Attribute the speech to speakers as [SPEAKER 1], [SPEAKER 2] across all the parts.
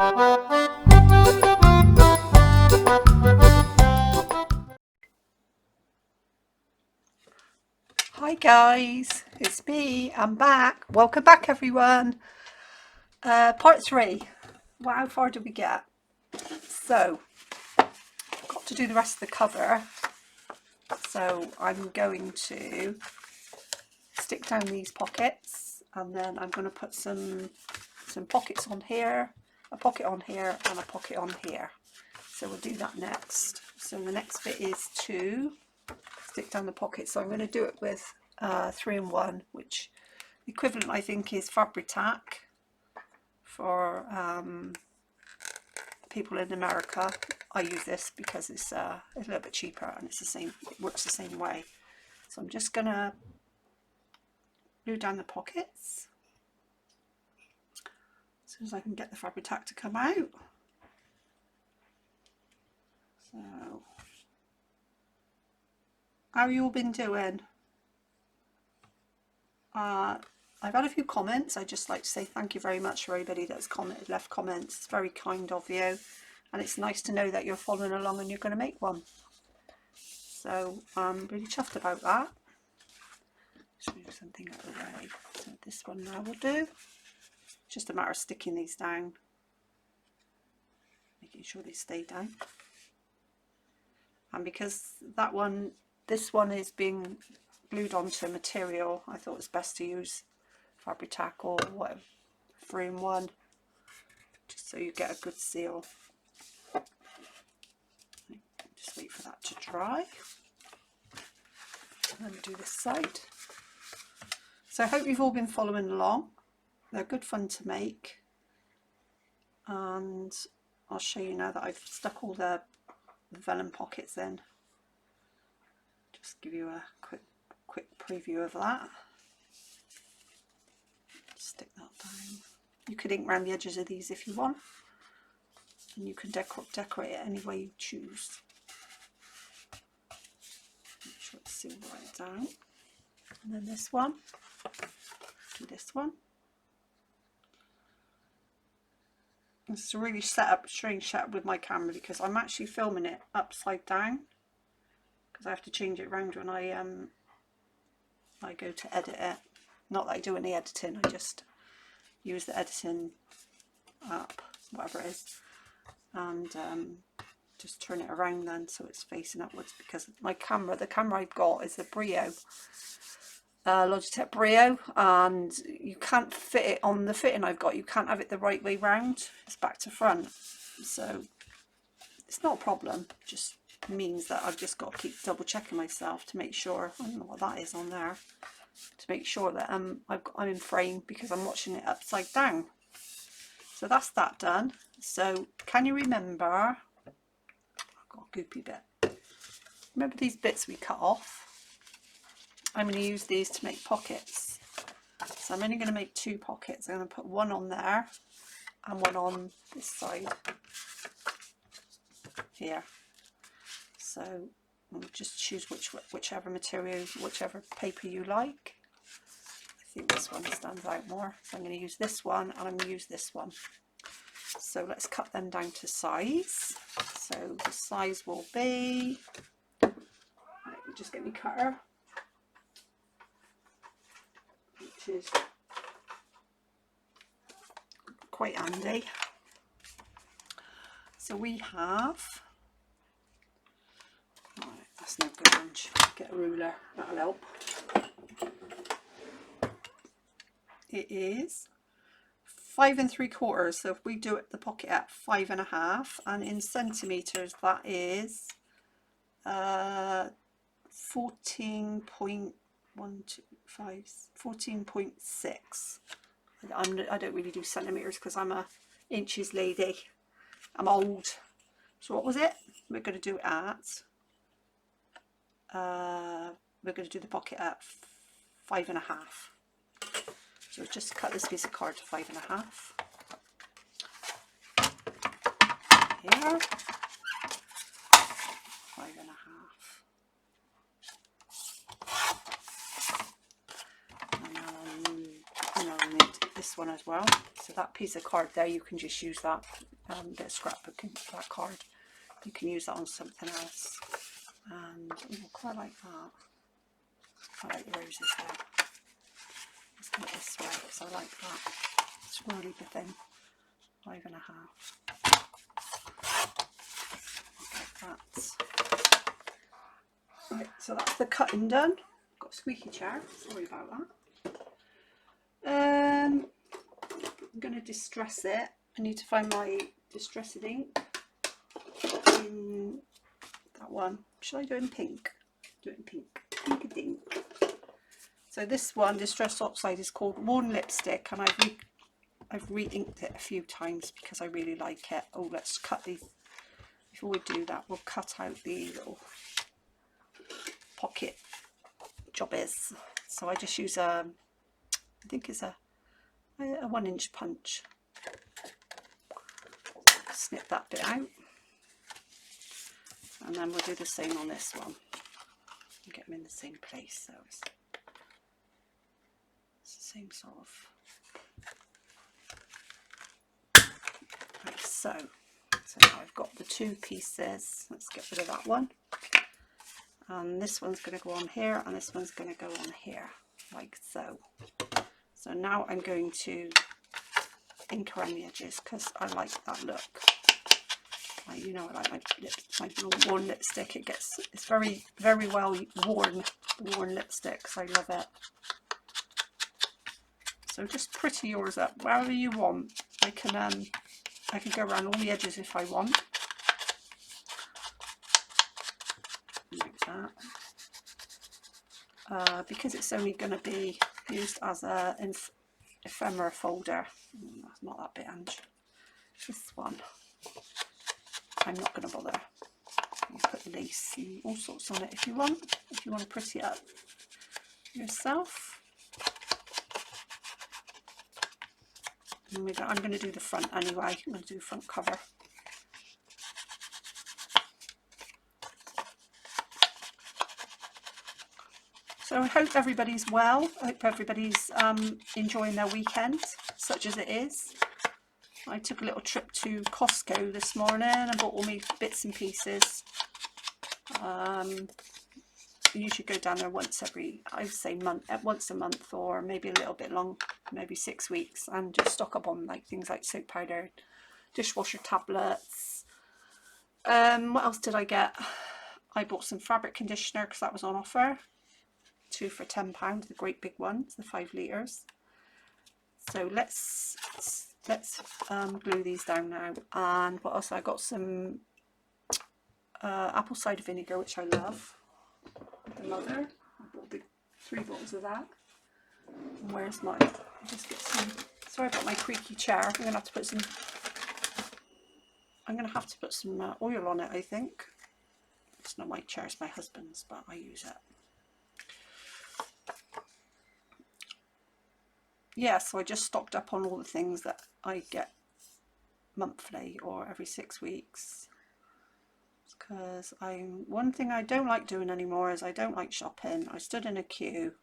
[SPEAKER 1] Hi guys, it's me, I'm back. Welcome back everyone. Part 3. Well, how far did we get? So, I've got to do the rest of the cover. So I'm going to stick down these pockets and then I'm going to put some pockets on here, a pocket on here and a pocket on here. So we'll do that next. So the next bit is to stick down the pockets. So I'm going to do it with 3-in-1, which equivalent I think is Fabri-Tac for people in America. I use this because it's a little bit cheaper and it's the same, it works the same way. So I'm just gonna glue down the pockets as soon as I can get the Fabri-Tac to come out. So how have you all been doing? I've had a few comments. I'd just like to say thank you very much for everybody that's left comments. It's very kind of you, and it's nice to know that you're following along and you're going to make one. So I'm really chuffed about that. Just move something out of the way. So this one now will do. Just a matter of sticking these down, making sure they stay down. And because this one is being glued onto material, I thought it was best to use Fabri-Tac or whatever, 3-in-1, just so you get a good seal. Just wait for that to dry. And then do this side. So I hope you've all been following along. They're good fun to make, and I'll show you now that I've stuck all the vellum pockets in. Just give you a quick preview of that. Stick that down. You could ink around the edges of these if you want, and you can decorate it any way you choose. Make sure it's sealed right down. And then this one, do this one. It's a really strange setup with my camera because I'm actually filming it upside down because I have to change it around when I go to edit it. Not that I do any editing, I just use the editing app, whatever it is, and just turn it around then so it's facing upwards, because my camera, the camera I've got is a Brio, Logitech Brio, and you can't fit it on the fitting I've got. You can't have it the right way round. It's back to front, so it's not a problem. It just means that I've just got to keep double checking myself to make sure. I don't know what that is on there. To make sure that I'm in frame because I'm watching it upside down. So that's that done. So can you remember? I've got a goopy bit. Remember these bits we cut off? I'm going to use these to make pockets. So I'm only going to make 2 pockets. I'm going to put one on there and one on this side here. So we'll just choose whichever material, whichever paper you like. I think this one stands out more. So I'm going to use this one and I'm going to use this one. So let's cut them down to size. So the size will be, right, just get my cutter, which is quite handy. So we have, right, that's no good lunch. Get a ruler, that'll help. It is 5 3/4. So if we do it the pocket at 5.5, and in centimeters that is 14.6. I don't really do centimeters because I'm a inches lady. I'm old. So what was it? We're going to do it at we're going to do the pocket at 5.5. So just cut this piece of card to 5.5. Here, 5.5. And I'll need this one as well. So that piece of card there, you can just use that bit of scrapbooking for that card. You can use that on something else. And I quite like that. I like the roses there. Let's go this way because I like that. It's really good thing. 5.5. Like that. Right, so that's the cutting done. Got a squeaky chair. Sorry about that. I'm going to distress it. I need to find my distressing ink. In that one. Should I do it in pink? Do it in pink. Pink a dink. So this one, Distress Oxide, is called Worn Lipstick, and I've re-inked it a few times because I really like it. Oh, let's cut these. Before we do that, we'll cut out the little pocket jobbies. So I just use I think it's a 1-inch punch. Snip that bit out. And then we'll do the same on this one. Get them in the same place, so it's the same sort of. Right, so now I've got the 2 pieces. Let's get rid of that one. And this one's going to go on here, and this one's going to go on here, like so. So now I'm going to ink around the edges because I like that look. You know, I like my little worn lipstick. It's very, very well worn lipsticks. I love it. So just pretty yours up wherever you want. I can go around all the edges if I want. Like that. Because it's only going to be used as an ephemera folder. That's not that bit, Ange. This one. I'm not going to bother. You put lace and all sorts on it if you want to pretty it up yourself. And I'm going to do the front anyway. I'm going to do the front cover. So I hope everybody's well. I hope everybody's enjoying their weekend, such as it is. I took a little trip to Costco this morning and bought all my bits and pieces. You should go down there once once a month, or maybe a little bit long, maybe 6 weeks, and just stock up on things like soap powder, dishwasher tablets. What else did I get? I bought some fabric conditioner because that was on offer. 2 for £10, the great big ones, the 5 litres. So let's glue these down now. And what else? I got some apple cider vinegar, which I love. The mother. I bought 3 bottles of that. And where's mine? I'll just get some. Sorry about my creaky chair. I'm gonna have to put some oil on it, I think. It's not my chair, it's my husband's, but I use it. Yeah, so I just stocked up on all the things that I get monthly or every 6 weeks. Because one thing I don't like doing anymore is I don't like shopping. I stood in a queue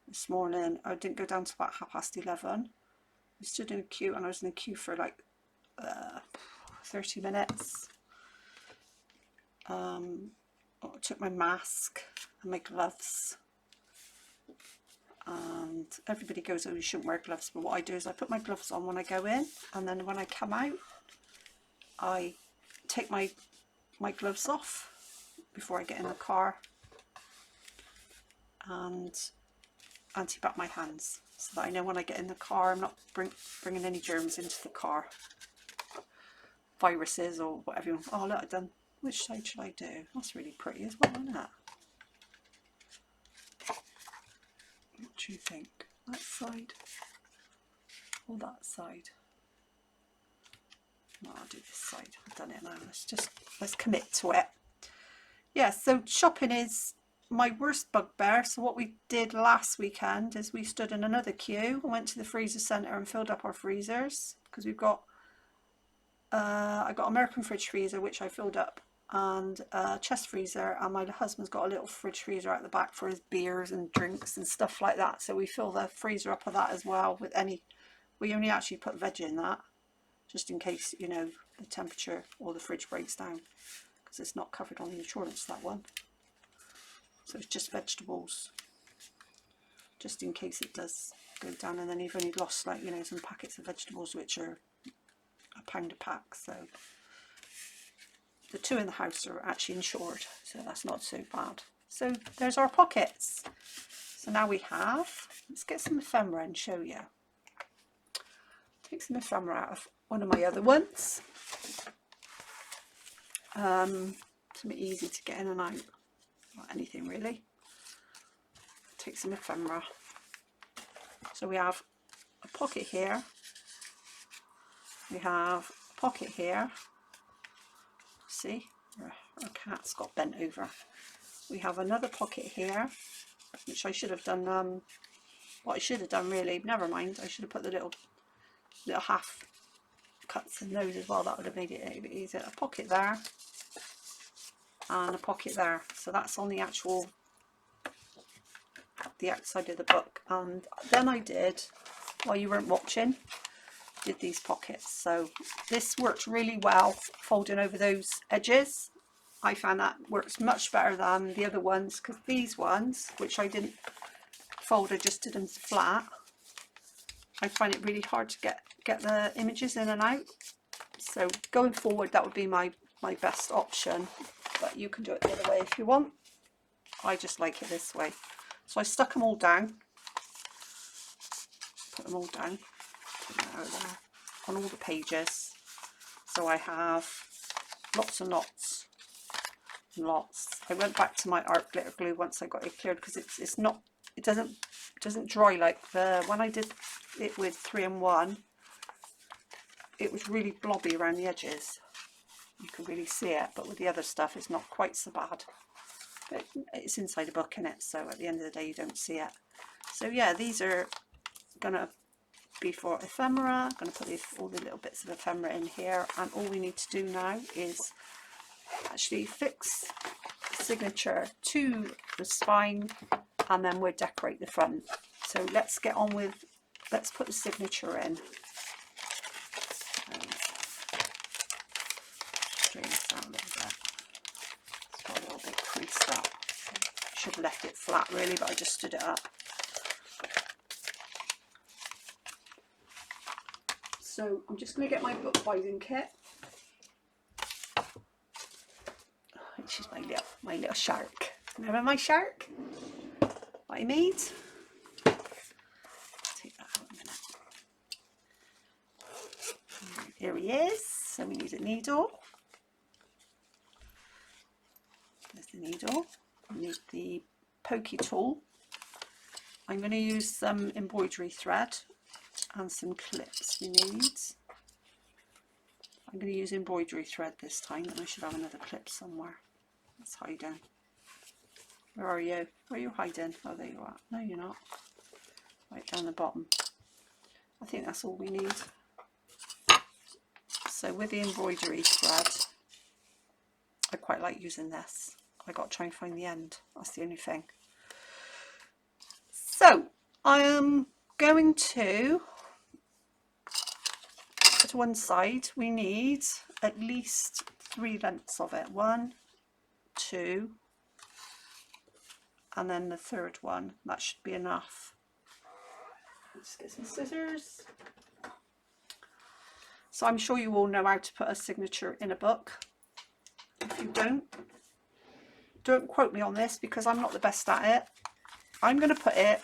[SPEAKER 1] this morning. I didn't go down to about 11:30. I stood in a queue and I was in the queue for like 30 minutes. I took my mask and my gloves. And everybody goes, oh, you shouldn't wear gloves, but what I do is I put my gloves on when I go in, and then when I come out I take my gloves off before I get in the car and anti-bat my hands, so that I know when I get in the car I'm not bringing any germs into the car, viruses or whatever. Oh look, I've done, which side should I do? That's really pretty as well, isn't it? What do you think? That side or that side? No, I'll do this side. I've done it now. Let's commit to it. Yeah, so shopping is my worst bugbear. So what we did last weekend is we stood in another queue and went to the freezer centre and filled up our freezers, because we've got I got American fridge freezer, which I filled up, and a chest freezer, and my husband's got a little fridge freezer at the back for his beers and drinks and stuff like that, so we fill the freezer up with that as well. We only actually put veg in that, just in case, you know, the temperature or the fridge breaks down, because it's not covered on the insurance, that one. So it's just vegetables, just in case it does go down, and then you've only lost, like, you know, some packets of vegetables which are £1 a pack. So the 2 in the house are actually insured, so that's not so bad. So there's our pockets. So now we have, let's get some ephemera and show you. Take some ephemera out of one of my other ones. Something easy to get in and out, not anything really. Take some ephemera. So we have a pocket here, we have a pocket here, see, our cat's got bent over. We have another pocket here, which I should have done, what I should have done really, never mind, I should have put the little half cuts in those as well, that would have made it a bit easier. A pocket there, and a pocket there, so that's on the actual, the outside of the book. And then I did, while you weren't watching, did these pockets. So this works really well folding over those edges. I found that works much better than the other ones, because these ones, which I didn't fold, I just did them flat, I find it really hard to get the images in and out. So going forward, that would be my best option, but you can do it the other way if you want. I just like it this way. So I stuck them all down, put them all down there, on all the pages. So I have lots and lots and lots. I went back to my art glitter glue once I got it cleared, because it's not, it doesn't dry like the, when I did it with 3-in-1, it was really blobby around the edges. You can really see it, but with the other stuff it's not quite so bad. But it's inside a book, in it, so at the end of the day you don't see it. So yeah, these are gonna be for ephemera. I'm gonna put all the little bits of ephemera in here, and all we need to do now is actually fix the signature to the spine, and then we'll decorate the front. So let's get on with, let's put the signature in. Straighten this out a little bit. It's got a little bit creased up. Should have left it flat really, but I just stood it up. So I'm just going to get my book binding kit, which is my little shark. Remember my shark? What I made? Take that out in a minute. Here he is. So we need a needle. There's the needle. We need the pokey tool. I'm going to use some embroidery thread and some clips we need. I'm going to use embroidery thread this time, and I should have another clip somewhere. Let's hide in. Where are you? Where are you hiding? Oh, there you are. No, you're not. Right down the bottom. I think that's all we need. So with the embroidery thread, I quite like using this. I got to try and find the end. That's the only thing. So I am going to one side, we need at least 3 lengths of it. 1, 2, and then the third one. That should be enough. Let's get some scissors. So I'm sure you all know how to put a signature in a book. If you don't quote me on this, because I'm not the best at it. I'm going to put it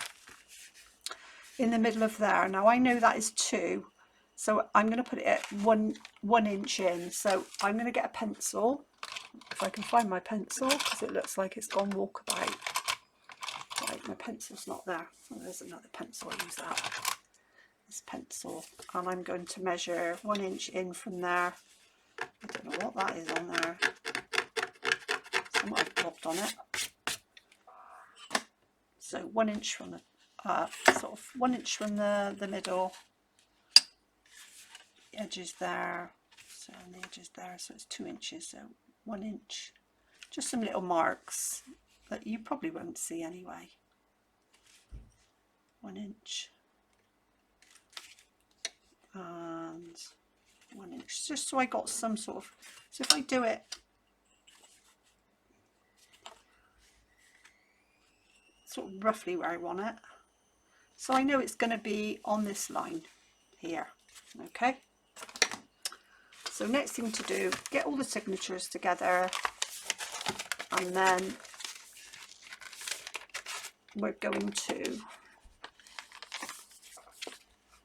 [SPEAKER 1] in the middle of there. Now I know that is 2, so I'm going to put it at 1 inch in. So I'm going to get a pencil, if I can find my pencil, because it looks like it's gone walkabout. Right, my pencil's not there. Oh, there's another pencil. I'll use that. This pencil, and I'm going to measure 1 inch in from there. I don't know what that is on there. Something I've blobbed on it. So 1 inch from the sort of 1 inch from the middle, the edges there, so and the edges there, so it's 2 inches, so 1 inch. Just some little marks that you probably won't see anyway. 1 inch, and 1 inch, just so I got some sort of, so if I do it sort of roughly where I want it, so I know it's going to be on this line here. Okay, so next thing to do, get all the signatures together, and then we're going to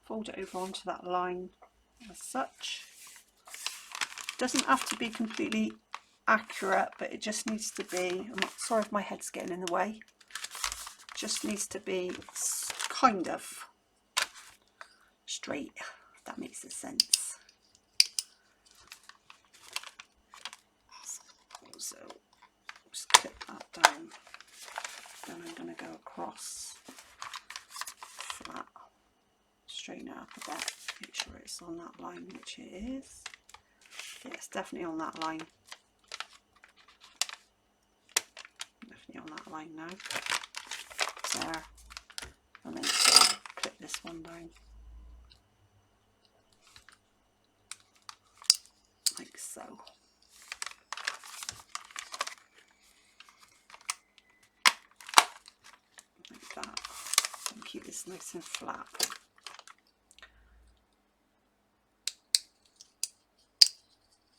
[SPEAKER 1] fold it over onto that line as such. Doesn't have to be completely accurate, but it just needs to be, I'm sorry if my head's getting in the way, just needs to be kind of straight, if that makes sense. So just clip that down, then I'm going to go across flat, straighten it up a bit, make sure it's on that line, which it is. Yeah, it's definitely on that line. Definitely on that line now. There. And then clip this one down. Like so. Like that. And keep this nice and flat.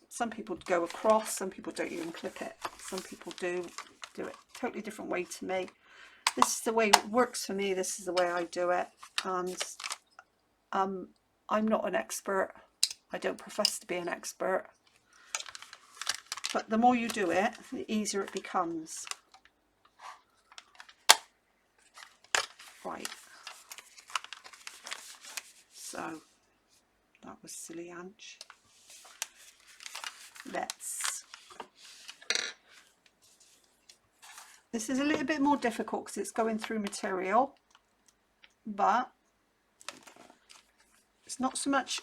[SPEAKER 1] Some people go across, some people don't even clip it. Some people do it totally different way to me. This is the way it works for me. This is the way I do it. And I'm not an expert. I don't profess to be an expert. But the more you do it, the easier it becomes. Right. So, that was silly Ange. This is a little bit more difficult because it's going through material, but it's not so much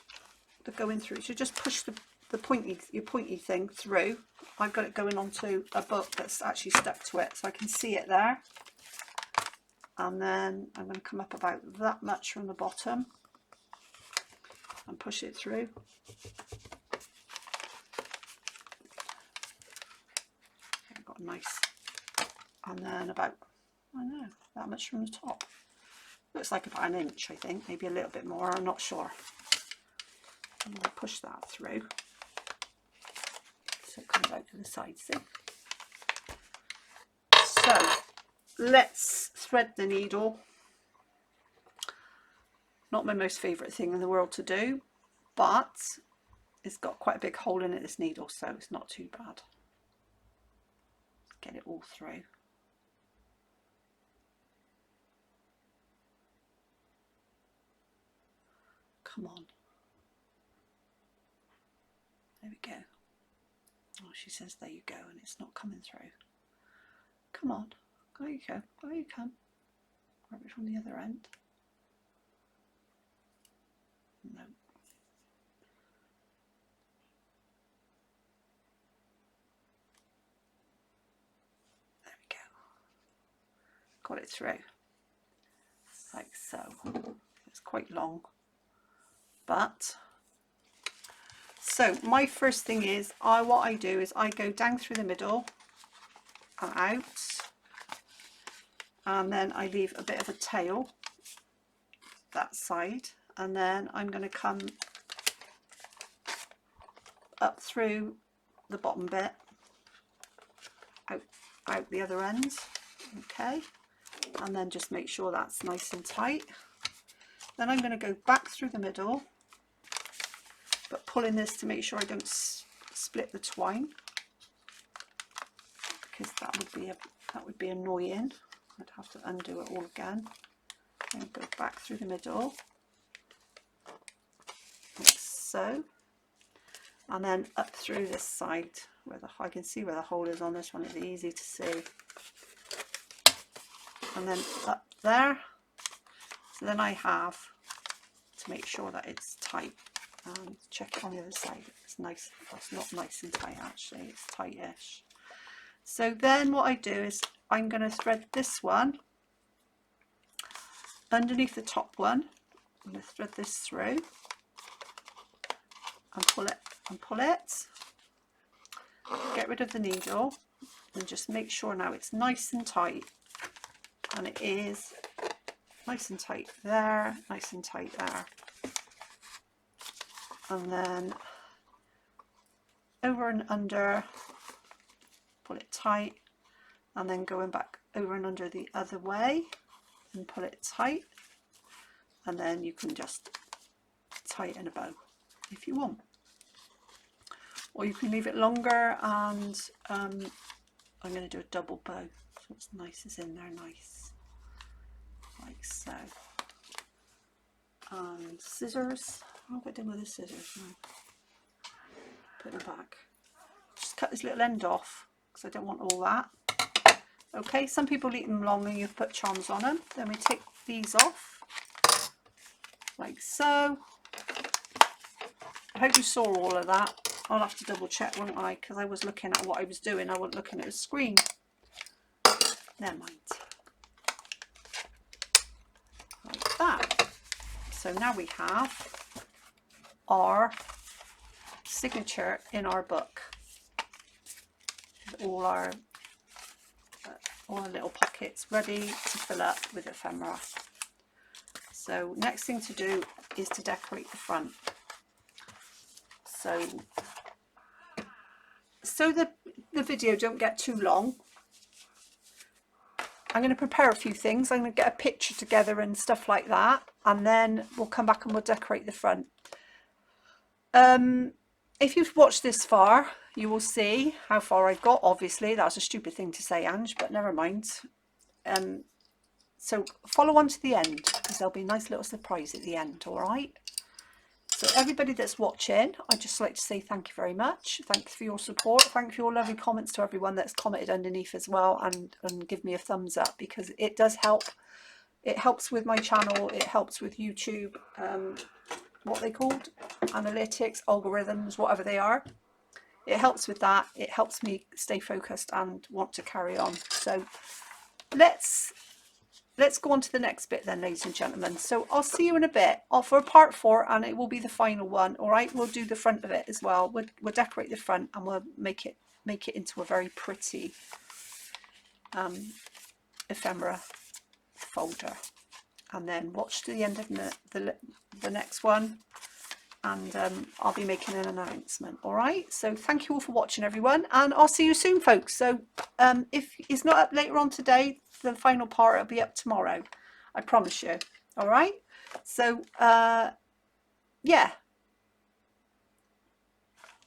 [SPEAKER 1] the going through, so just push your pointy thing through. I've got it going onto a book that's actually stuck to it, so I can see it there. And then I'm going to come up about that much from the bottom and push it through. I've got a nice, and then about, I don't know, that much from the top. Looks like about 1 inch, I think, maybe a little bit more, I'm not sure. I'm going to push that through so it comes out to the side, see? So let's thread the needle. Not my most favourite thing in the world to do, but it's got quite a big hole in it, this needle, so it's not too bad. Get it all through. Come on. There we go. Oh, she says there you go, and it's not coming through. Come on. There you go. There you come. Grab it from the other end. No. There we go. Got it through. Like so. It's quite long. But so my first thing is what I do is I go down through the middle and out, and then I leave a bit of a tail that side, and then I'm going to come up through the bottom bit, out the other end, okay, and then just make sure that's nice and tight. Then I'm going to go back through the middle, but pulling this to make sure I don't split the twine, because that would be annoying. I'd have to undo it all again. And go back through the middle, like so, and then up through this side where I can see where the hole is on this one. It's easy to see, and then up there. So then I have to make sure that it's tight. And check it on the other side. It's nice. That's not nice and tight actually. It's tight-ish. So then what I do is I'm going to thread this one underneath the top one. I'm going to thread this through, and pull it, get rid of the needle, and just make sure now it's nice and tight, and it is nice and tight there, nice and tight there, and then over and under, pull it tight, and then going back over and under the other way and pull it tight, and then you can just tie it in a bow if you want, or you can leave it longer, and I'm going to do a double bow so it's nice as in there, nice, like so. And scissors, what have I done with the scissors now? Put them back, just cut this little end off because I don't want all that. Okay, some people eat them long and you put charms on them. Then we take these off like so. I hope you saw all of that. I'll have to double check, won't I? Because I was looking at what I was doing. I wasn't looking at the screen. Never mind. Like that. So now we have our signature in our book. All our little pockets ready to fill up with ephemera. So next thing to do is to decorate the front. So the video don't get too long, I'm going to prepare a few things. I'm going to get a picture together and stuff like that, and then we'll come back and we'll decorate the front. If you've watched this far, you will see how far I've got. Obviously, that was a stupid thing to say, Ange, but never mind. So follow on to the end, because there'll be a nice little surprise at the end, all right? So everybody that's watching, I'd just like to say thank you very much. Thanks for your support. Thank you for your lovely comments to everyone that's commented underneath as well, and give me a thumbs up, because it does help. It helps with my channel. It helps with YouTube. What are they called? Analytics, algorithms, whatever they are. It helps with that. It helps me stay focused and want to carry on. So let's go on to the next bit then, ladies and gentlemen. So I'll see you in a bit for part 4, and it will be the final one. All right, we'll do the front of it as well. We'll decorate the front, and we'll make it into a very pretty ephemera folder. And then watch to the end of the next one, and I'll be making an announcement. All right, so thank you all for watching, everyone, and I'll see you soon, folks. So if it's not up later on today, the final part will be up tomorrow, I promise you. All right, so yeah,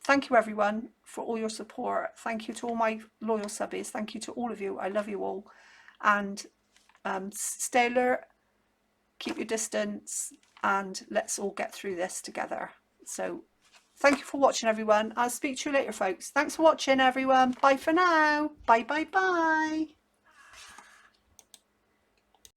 [SPEAKER 1] thank you everyone for all your support. Thank you to all my loyal subbies. Thank you to all of you. I love you all, and stay alert, keep your distance, and let's all get through this together. So thank you for watching, everyone. I'll speak to you later, folks. Thanks for watching, everyone. Bye for now. Bye bye bye.